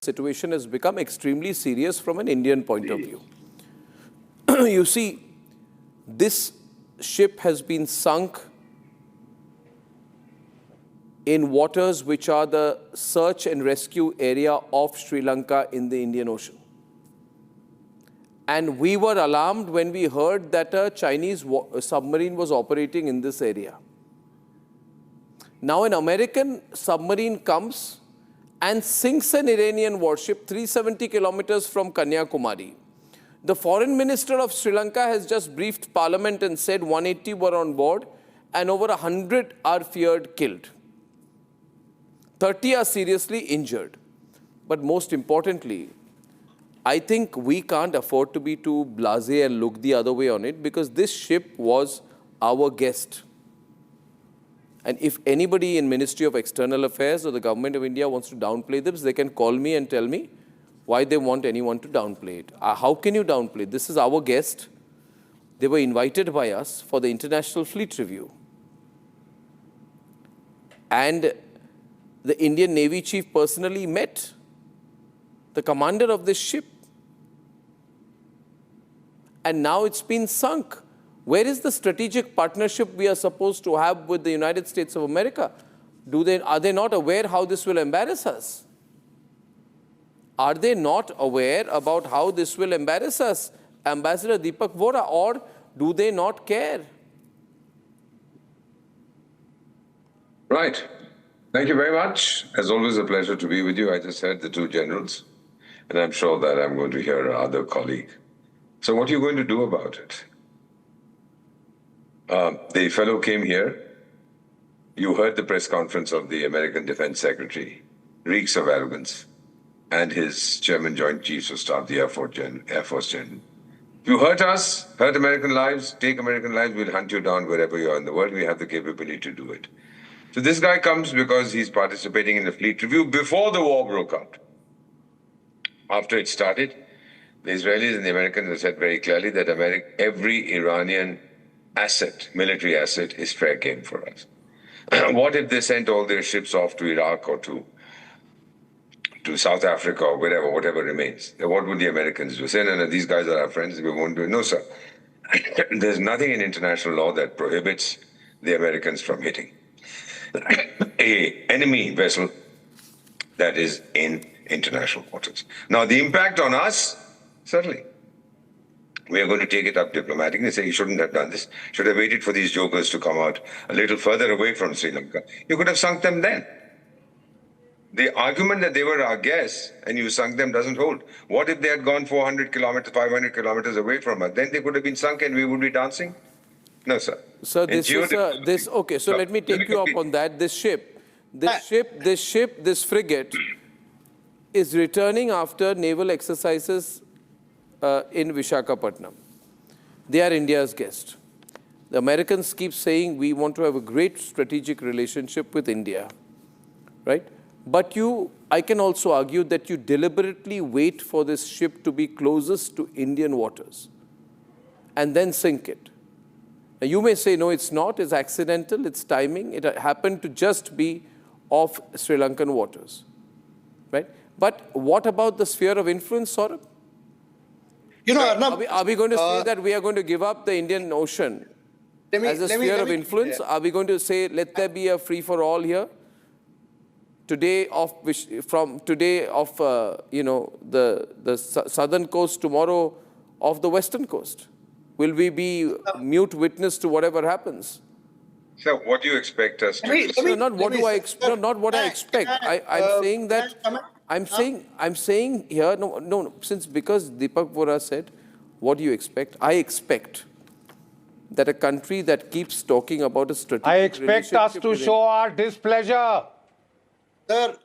situation has become extremely serious from an Indian point of view. You see, this ship has been sunk in waters which are the search and rescue area of Sri Lanka in the Indian Ocean. And we were alarmed when we heard that a Chinese submarine was operating in this area. Now an American submarine comes and sinks an Iranian warship 370 kilometers from Kanyakumari. The foreign minister of Sri Lanka has just briefed parliament and said 180 were on board and over 100 are feared killed. 30 are seriously injured. But most importantly, I think we can't afford to be too blasé and look the other way on it, because this ship was our guest. And if anybody in Ministry of External Affairs or the Government of India wants to downplay this, they can call me and tell me why they want anyone to downplay it. How can you downplay it? This is our guest. They were invited by us for the International Fleet Review. And the Indian Navy chief personally met the commander of this ship. And now it's been sunk. Where is the strategic partnership we are supposed to have with the United States of America? Are they not aware how this will embarrass us? Are they not aware about how this will embarrass us, Ambassador Deepak Vora, or do they not care? Right. Thank you very much. As always, a pleasure to be with you. I just heard the two generals, and I'm sure that I'm going to hear our other colleague. So what are you going to do about it? The fellow came here. You heard the press conference of the American Defense Secretary, reeks of arrogance, and his Chairman Joint Chiefs of Staff, the Air Force General. If you hurt us, hurt American lives, take American lives, we'll hunt you down wherever you are in the world. We have the capability to do it. So this guy comes because he's participating in the fleet review before the war broke out. After it started, the Israelis and the Americans have said very clearly that every Iranian asset, military asset, is fair game for us. What if they sent all their ships off to Iraq or to South Africa or whatever remains? Then what would the Americans do? Say, no, these guys are our friends, we won't do it. No, sir. There's nothing in international law that prohibits the Americans from hitting an enemy vessel that is in international waters. Now, the impact on us, certainly. We are going to take it up diplomatically and say, you shouldn't have done this. Should have waited for these jokers to come out a little further away from Sri Lanka. You could have sunk them then. The argument that they were our guests and you sunk them doesn't hold. What if they had gone 400 kilometers, 500 kilometers away from us? Then they could have been sunk and we would be dancing? No, sir. So okay, so let me take you up on that. This frigate is returning after naval exercises in Visakhapatnam. They are India's guest. The Americans keep saying we want to have a great strategic relationship with India, right? But I can also argue that you deliberately wait for this ship to be closest to Indian waters and then sink it. Now you may say, no, it's not, it's accidental, it's timing, it happened to just be off Sri Lankan waters, right? But what about the sphere of influence, Saurabh? You know, are we going to say that we are going to give up the Indian Ocean as a sphere of influence? Are we going to say, let there be a free-for-all here? Today the southern coast, tomorrow of the western coast. Will we be mute witness to whatever happens? So what do you expect us to do? Not what I expect. I'm saying that. I'm saying here, because Deepak Vora said, what do you expect? I expect that a country that keeps talking about a strategic relationship. I expect us to show our displeasure. Sir,